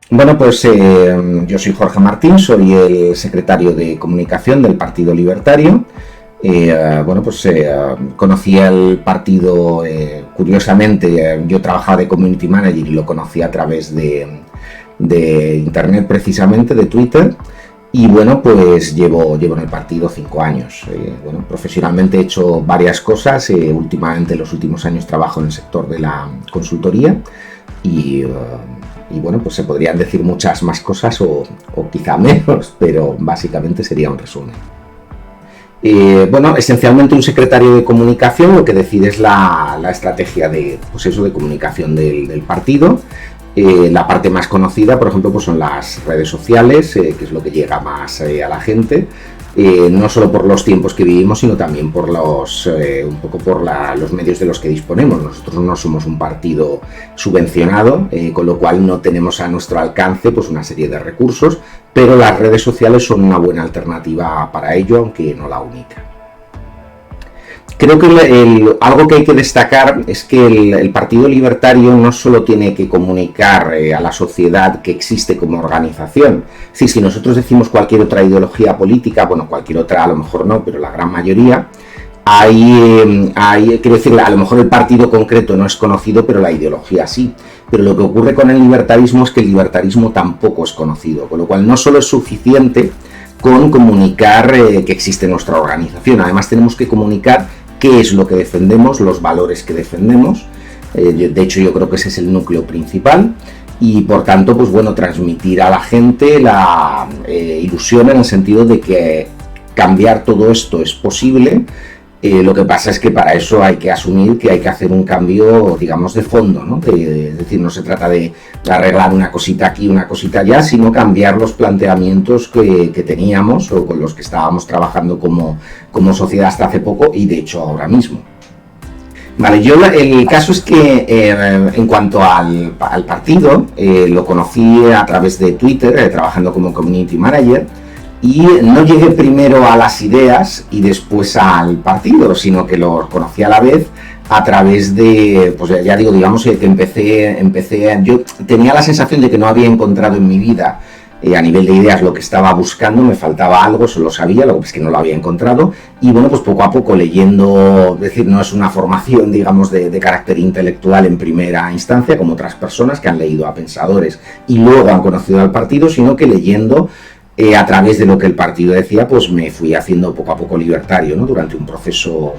Bueno, pues yo soy Jorge Martín, soy el secretario de comunicación del Partido Libertario. Conocí el partido, curiosamente, yo trabajaba de community manager y lo conocí a través de internet, precisamente, de Twitter. Y bueno, pues llevo en el partido 5 años. Profesionalmente he hecho varias cosas. Últimamente, en los últimos años, trabajo en el sector de la consultoría y bueno, pues se podrían decir muchas más cosas o quizá menos, pero básicamente sería un resumen. Esencialmente un secretario de comunicación lo que decide es la estrategia de comunicación del partido. La parte más conocida, por ejemplo, pues son las redes sociales, que es lo que llega más a la gente. No solo por los tiempos que vivimos, sino también por los medios de los que disponemos. Nosotros no somos un partido subvencionado, con lo cual no tenemos a nuestro alcance pues una serie de recursos, pero las redes sociales son una buena alternativa para ello, aunque no la única. Creo que algo que hay que destacar es que el Partido Libertario no solo tiene que comunicar a la sociedad que existe como organización. Es decir, si nosotros decimos cualquier otra ideología política, bueno, cualquier otra a lo mejor no, pero la gran mayoría, quiero decir, a lo mejor el partido concreto no es conocido, pero la ideología sí. Pero lo que ocurre con el libertarismo es que el libertarismo tampoco es conocido, con lo cual no solo es suficiente con comunicar que existe nuestra organización, además tenemos que comunicar qué es lo que defendemos, los valores que defendemos. De hecho, yo creo que ese es el núcleo principal y, por tanto, pues bueno, transmitir a la gente la ilusión en el sentido de que cambiar todo esto es posible. Lo que pasa es que para eso hay que asumir que hay que hacer un cambio, digamos, de fondo, ¿no? Es decir, no se trata de arreglar una cosita aquí, una cosita allá, sino cambiar los planteamientos que teníamos o con los que estábamos trabajando como sociedad hasta hace poco y, de hecho, ahora mismo. Vale, el caso es que en cuanto al partido, lo conocí a través de Twitter, trabajando como community manager. Y no llegué primero a las ideas y después al partido, sino que lo conocí a la vez a través de, pues ya digo, digamos que empecé, yo tenía la sensación de que no había encontrado en mi vida a nivel de ideas lo que estaba buscando, me faltaba algo, eso lo sabía, lo que es que no lo había encontrado, y bueno, pues poco a poco leyendo, es decir, no es una formación, digamos, de carácter intelectual en primera instancia, como otras personas que han leído a pensadores y luego han conocido al partido, sino que leyendo a través de lo que el partido decía, pues me fui haciendo poco a poco libertario, ¿no? Durante un proceso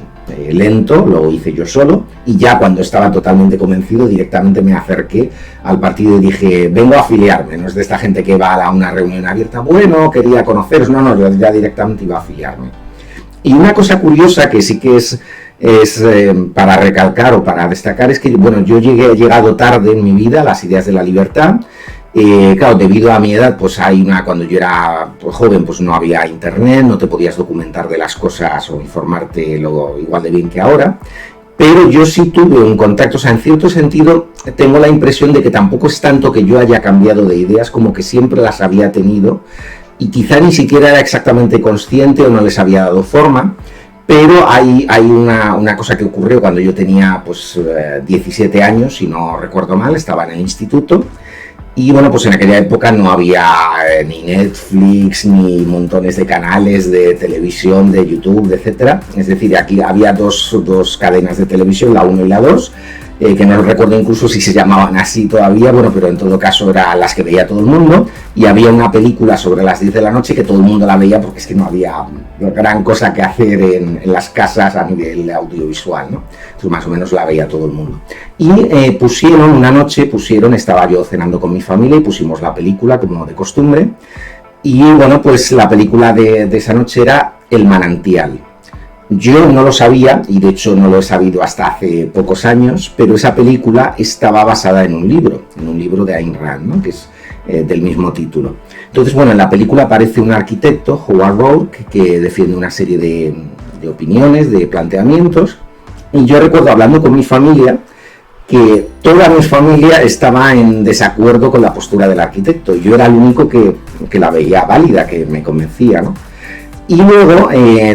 lento, lo hice yo solo, y ya cuando estaba totalmente convencido, directamente me acerqué al partido y dije, vengo a afiliarme, no es de esta gente que va a una reunión abierta, bueno, quería conoceros, no, yo ya directamente iba a afiliarme. Y una cosa curiosa que sí que es para recalcar o para destacar es que, bueno, yo he llegado tarde en mi vida a las ideas de la libertad. Claro, debido a mi edad, pues cuando yo era joven, pues no había internet, no te podías documentar de las cosas o informarte igual de bien que ahora, pero yo sí tuve un contacto, o sea, en cierto sentido tengo la impresión de que tampoco es tanto que yo haya cambiado de ideas, como que siempre las había tenido y quizá ni siquiera era exactamente consciente o no les había dado forma. Pero hay una cosa que ocurrió cuando yo tenía pues 17 años, si no recuerdo mal, estaba en el instituto. Y bueno, pues en aquella época no había ni Netflix, ni montones de canales de televisión, de YouTube, etcétera. Es decir, aquí había dos cadenas de televisión, la 1 y la 2, que no recuerdo incluso si se llamaban así todavía, bueno, pero en todo caso eran las que veía todo el mundo, y había una película sobre las 10 de la noche que todo el mundo la veía porque es que no había gran cosa que hacer en las casas a nivel audiovisual, ¿no? Entonces más o menos la veía todo el mundo. Y una noche estaba yo cenando con mi familia y pusimos la película como de costumbre, y bueno, pues la película de esa noche era El manantial. Yo no lo sabía, y de hecho no lo he sabido hasta hace pocos años, pero esa película estaba basada en un libro de Ayn Rand, ¿no? Que es del mismo título. Entonces, bueno, en la película aparece un arquitecto, Howard Roark, que defiende una serie de opiniones, de planteamientos, y yo recuerdo hablando con mi familia que toda mi familia estaba en desacuerdo con la postura del arquitecto, y yo era el único que la veía válida, que me convencía, ¿no? Y luego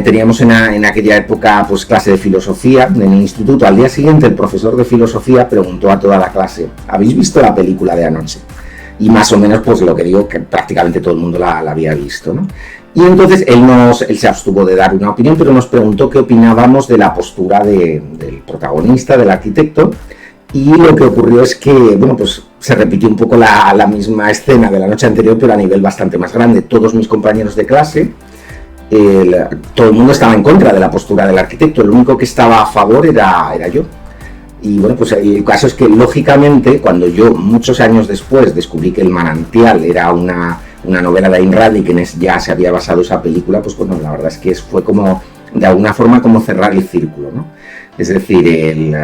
teníamos en aquella época pues clase de filosofía en el instituto. Al día siguiente el profesor de filosofía preguntó a toda la clase, ¿habéis visto la película de anoche? y más o menos pues lo que digo, que prácticamente todo el mundo la había visto, ¿no? Y entonces él se abstuvo de dar una opinión, pero nos preguntó qué opinábamos de la postura del protagonista, del arquitecto, y lo que ocurrió es que, bueno, pues se repitió un poco la misma escena de la noche anterior, pero a nivel bastante más grande. Todos mis compañeros de clase, todo el mundo estaba en contra de la postura del arquitecto, el único que estaba a favor era yo. Y bueno, pues el caso es que, lógicamente, cuando yo, muchos años después, descubrí que El Manantial era una novela de Ayn Rand y que ya se había basado esa película, pues bueno, la verdad es que fue como, de alguna forma, como cerrar el círculo, ¿no? Es decir,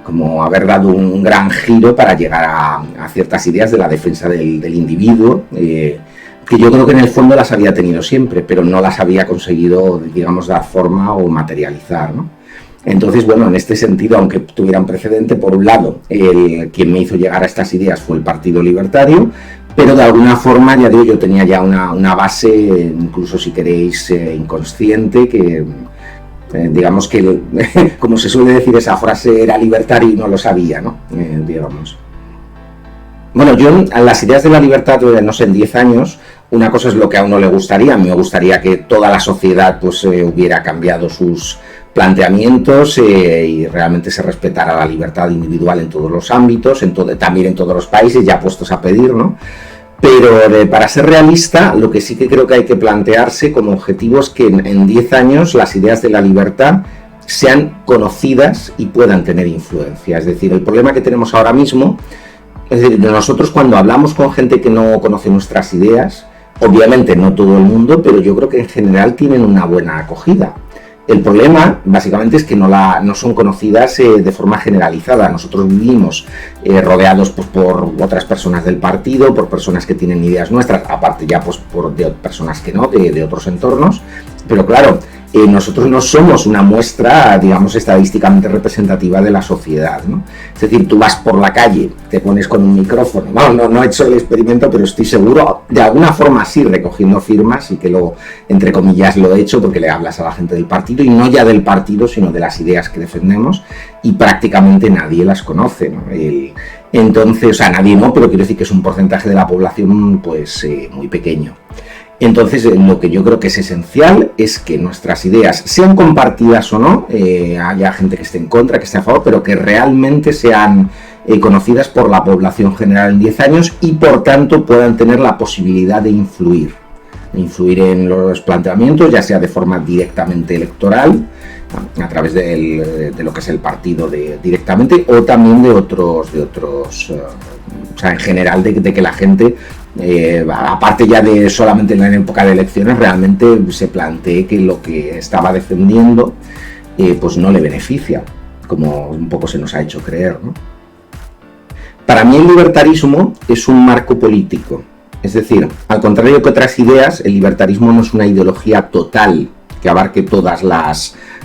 como haber dado un gran giro para llegar a ciertas ideas de la defensa del individuo, que yo creo que en el fondo las había tenido siempre, pero no las había conseguido, digamos, dar forma o materializar, ¿no? Entonces, bueno, en este sentido, aunque tuvieran precedente, por un lado, quien me hizo llegar a estas ideas fue el Partido Libertario, pero de alguna forma, ya digo, yo tenía ya una base, incluso si queréis, inconsciente, que digamos que, como se suele decir, esa frase era libertario y no lo sabía, ¿no? Digamos. Bueno, yo a las ideas de la libertad, no sé, en 10 años, una cosa es lo que a uno le gustaría. A mí me gustaría que toda la sociedad pues hubiera cambiado sus planteamientos y realmente se respetara la libertad individual en todos los ámbitos, también en todos los países, ya puestos a pedir, ¿no? Pero para ser realista, lo que sí que creo que hay que plantearse como objetivo es que en 10 años las ideas de la libertad sean conocidas y puedan tener influencia. Es decir, el problema que tenemos ahora mismo, es decir, nosotros cuando hablamos con gente que no conoce nuestras ideas, obviamente no todo el mundo, pero yo creo que en general tienen una buena acogida. El problema, básicamente, es que no son conocidas de forma generalizada. Nosotros vivimos rodeados pues, por otras personas del partido, por personas que tienen ideas nuestras, aparte ya pues, de personas que no, de otros entornos. Pero claro, nosotros no somos una muestra, digamos, estadísticamente representativa de la sociedad, ¿no? Es decir, tú vas por la calle, te pones con un micrófono, bueno, no he hecho el experimento, pero estoy seguro, de alguna forma sí, recogiendo firmas, y que luego, entre comillas, lo he hecho porque le hablas a la gente del partido, y no ya del partido, sino de las ideas que defendemos, y prácticamente nadie las conoce, ¿no? Entonces, o sea, nadie no, pero quiero decir que es un porcentaje de la población, pues, muy pequeño. Entonces, lo que yo creo que es esencial es que nuestras ideas, sean compartidas o no, haya gente que esté en contra, que esté a favor, pero que realmente sean conocidas por la población general en 10 años y, por tanto, puedan tener la posibilidad de influir en los planteamientos, ya sea de forma directamente electoral, a través de lo que es el partido directamente, o también de otros o sea, en general, de que la gente, aparte ya de solamente en la época de elecciones, realmente se plantee que lo que estaba defendiendo pues no le beneficia, como un poco se nos ha hecho creer, ¿no? Para mí el libertarismo es un marco político, es decir, al contrario que otras ideas, el libertarismo no es una ideología total que abarque todos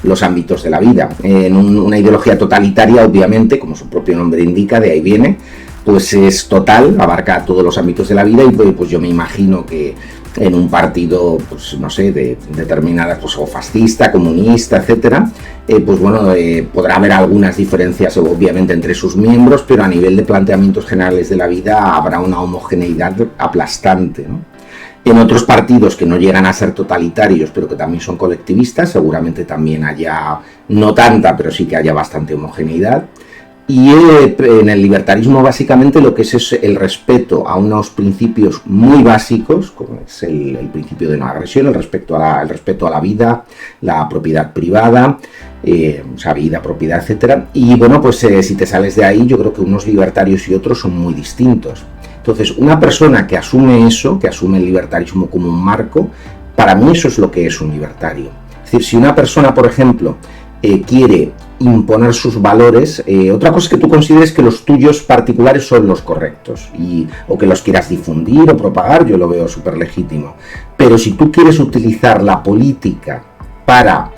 los ámbitos de la vida. En una ideología totalitaria, obviamente, como su propio nombre indica, de ahí viene, pues es total, abarca todos los ámbitos de la vida, y pues yo me imagino que en un partido, pues no sé, de determinada, pues o fascista, comunista, etcétera, pues bueno, podrá haber algunas diferencias obviamente entre sus miembros, pero a nivel de planteamientos generales de la vida habrá una homogeneidad aplastante, ¿no? En otros partidos que no llegan a ser totalitarios, pero que también son colectivistas, seguramente también haya, no tanta, pero sí que haya bastante homogeneidad. Y en el libertarismo básicamente lo que es el respeto a unos principios muy básicos, como es el principio de no agresión, el respeto a la vida, la propiedad privada, o sea, vida, propiedad, etcétera. Y bueno, pues si te sales de ahí, yo creo que unos libertarios y otros son muy distintos. Entonces, una persona que asume eso, que asume el libertarismo como un marco, para mí eso es lo que es un libertario. Es decir, si una persona, por ejemplo, quiere imponer sus valores, otra cosa es que tú consideres que los tuyos particulares son los correctos o que los quieras difundir o propagar, yo lo veo súper legítimo. Pero si tú quieres utilizar la política para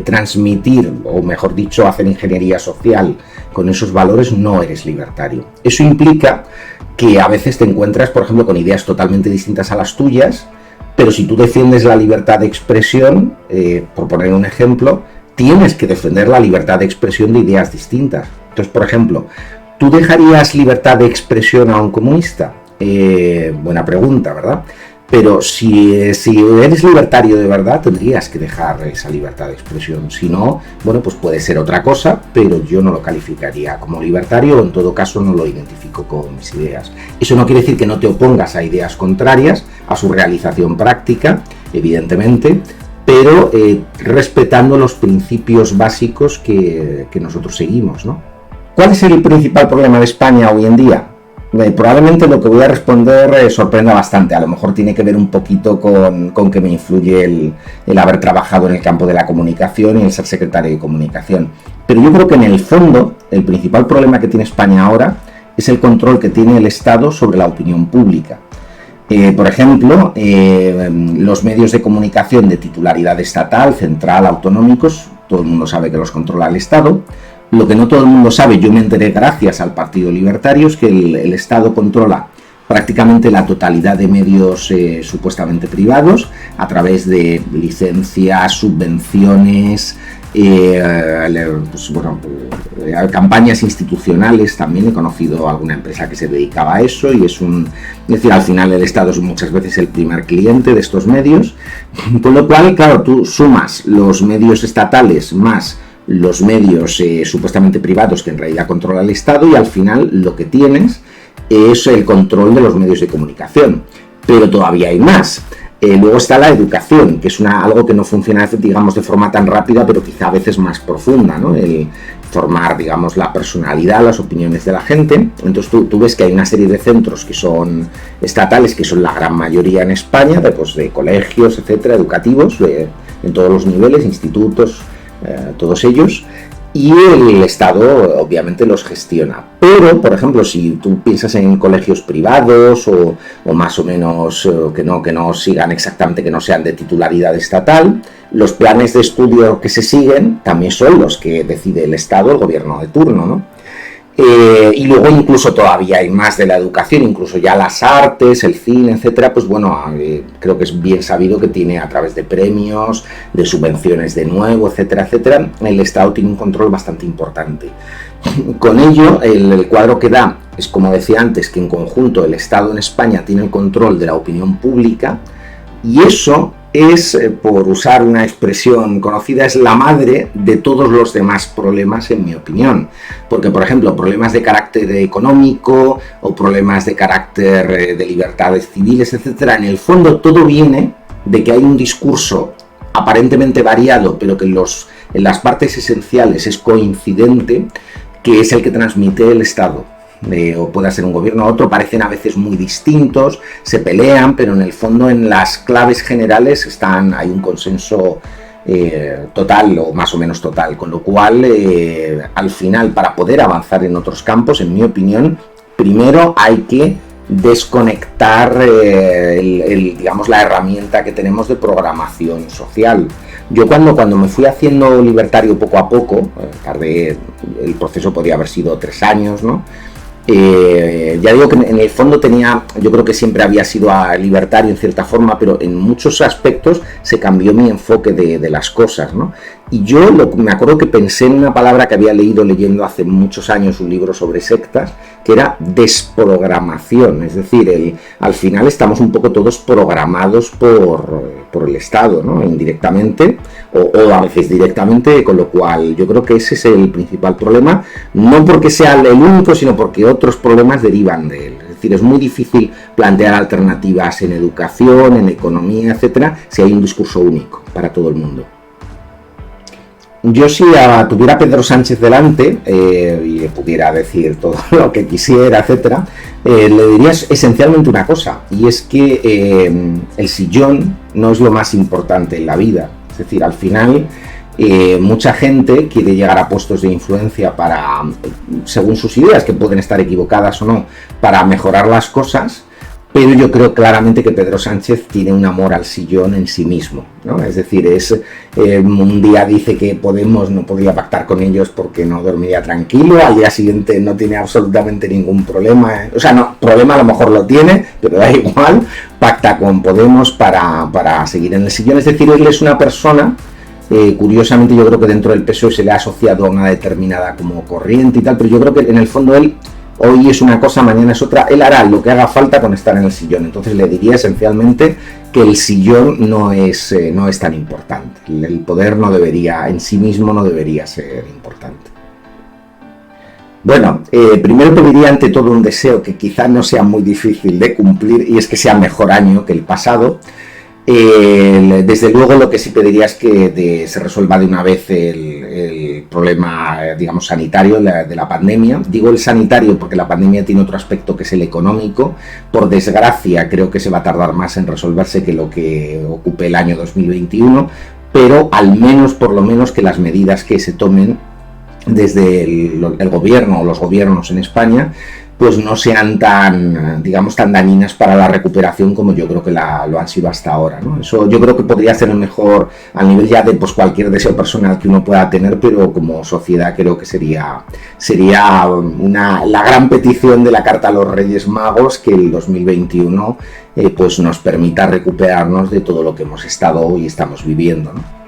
transmitir, o mejor dicho, hacer ingeniería social con esos valores, no eres libertario. Eso implica que a veces te encuentras, por ejemplo, con ideas totalmente distintas a las tuyas, pero si tú defiendes la libertad de expresión, por poner un ejemplo, tienes que defender la libertad de expresión de ideas distintas. Entonces, por ejemplo, ¿tú dejarías libertad de expresión a un comunista? Buena pregunta, ¿verdad? Pero si eres libertario de verdad, tendrías que dejar esa libertad de expresión. Si no, bueno, pues puede ser otra cosa, pero yo no lo calificaría como libertario, o en todo caso no lo identifico con mis ideas. Eso no quiere decir que no te opongas a ideas contrarias, a su realización práctica, evidentemente, pero respetando los principios básicos que nosotros seguimos, ¿no? ¿Cuál es el principal problema de España hoy en día? Probablemente lo que voy a responder sorprenda bastante. A lo mejor tiene que ver un poquito con que me influye el haber trabajado en el campo de la comunicación y el ser secretario de comunicación. Pero yo creo que en el fondo el principal problema que tiene España ahora es el control que tiene el Estado sobre la opinión pública. Por ejemplo, los medios de comunicación de titularidad estatal, central, autonómicos, todo el mundo sabe que los controla el Estado. Lo que no todo el mundo sabe, yo me enteré gracias al Partido Libertario, es que el Estado controla prácticamente la totalidad de medios supuestamente privados a través de licencias, subvenciones, campañas institucionales. También he conocido alguna empresa que se dedicaba a eso y es decir, al final el Estado es muchas veces el primer cliente de estos medios, con lo cual, claro, tú sumas los medios estatales más los medios supuestamente privados que en realidad controla el Estado y al final lo que tienes es el control de los medios de comunicación. Pero todavía hay más. Luego está la educación, que es algo que no funciona, digamos, de forma tan rápida, pero quizá a veces más profunda, ¿no? El formar, digamos, la personalidad, las opiniones de la gente. Entonces tú ves que hay una serie de centros que son estatales, que son la gran mayoría en España, de colegios, etcétera, educativos, en todos los niveles, institutos, todos ellos, y el Estado obviamente los gestiona. Pero, por ejemplo, si tú piensas en colegios privados o más o menos que no sigan exactamente, que no sean de titularidad estatal, los planes de estudio que se siguen también son los que decide el Estado, el gobierno de turno, ¿no? Y luego incluso todavía hay más de la educación, incluso ya las artes, el cine, etcétera, pues bueno, creo que es bien sabido que tiene a través de premios, de subvenciones de nuevo, etcétera, etcétera, el Estado tiene un control bastante importante. Con ello, el cuadro que da es, como decía antes, que en conjunto el Estado en España tiene el control de la opinión pública y eso es, por usar una expresión conocida, es la madre de todos los demás problemas, en mi opinión. Porque, por ejemplo, problemas de carácter económico o problemas de carácter de libertades civiles, etcétera, en el fondo todo viene de que hay un discurso aparentemente variado, pero que en las partes esenciales es coincidente, que es el que transmite el Estado. O pueda ser un gobierno u otro, parecen a veces muy distintos, se pelean, pero en el fondo en las claves generales hay un consenso total o más o menos total, con lo cual al final, para poder avanzar en otros campos, en mi opinión, primero hay que desconectar digamos, la herramienta que tenemos de programación social. Yo cuando me fui haciendo libertario poco a poco, tardé, el proceso podía haber sido 3 años, ¿no? Ya digo que en el fondo yo creo que siempre había sido libertario en cierta forma, pero en muchos aspectos se cambió mi enfoque de las cosas, ¿no? Y yo me acuerdo que pensé en una palabra que había leyendo hace muchos años un libro sobre sectas, que era desprogramación. Es decir, al final estamos un poco todos programados por el Estado, ¿no? Indirectamente o a veces directamente, con lo cual yo creo que ese es el principal problema, no porque sea el único, sino porque otros problemas derivan de él. Es decir, es muy difícil plantear alternativas en educación, en economía, etcétera, si hay un discurso único para todo el mundo. Yo, si tuviera a Pedro Sánchez delante y le pudiera decir todo lo que quisiera, etcétera, le diría esencialmente una cosa, y es que el sillón no es lo más importante en la vida. Es decir, al final mucha gente quiere llegar a puestos de influencia según sus ideas, que pueden estar equivocadas o no, para mejorar las cosas. Pero yo creo claramente que Pedro Sánchez tiene un amor al sillón en sí mismo, ¿no? Es decir, un día dice que Podemos no podría pactar con ellos porque no dormiría tranquilo, al día siguiente no tiene absolutamente ningún problema, o sea, no, problema a lo mejor lo tiene, pero da igual, pacta con Podemos para seguir en el sillón. Es decir, él es una persona, curiosamente yo creo que dentro del PSOE se le ha asociado a una determinada como corriente y tal, pero yo creo que en el fondo él hoy es una cosa, mañana es otra. Él hará lo que haga falta con estar en el sillón. Entonces le diría esencialmente que el sillón no es tan importante. El poder no debería, en sí mismo no debería ser importante. Bueno, primero pediría ante todo un deseo que quizá no sea muy difícil de cumplir, y es que sea mejor año que el pasado. Desde luego lo que sí pediría es que se resuelva de una vez el problema, digamos, sanitario de la pandemia. Digo el sanitario porque la pandemia tiene otro aspecto que es el económico. Por desgracia creo que se va a tardar más en resolverse que lo que ocupe el año 2021, pero al menos, por lo menos, que las medidas que se tomen desde el gobierno o los gobiernos en España pues no sean tan, digamos, tan dañinas para la recuperación como yo creo que lo han sido hasta ahora, ¿no? Eso yo creo que podría ser mejor al nivel ya de pues, cualquier deseo personal que uno pueda tener, pero como sociedad creo que sería la gran petición de la Carta a los Reyes Magos, que el 2021 pues nos permita recuperarnos de todo lo que hemos estado y estamos viviendo, ¿no?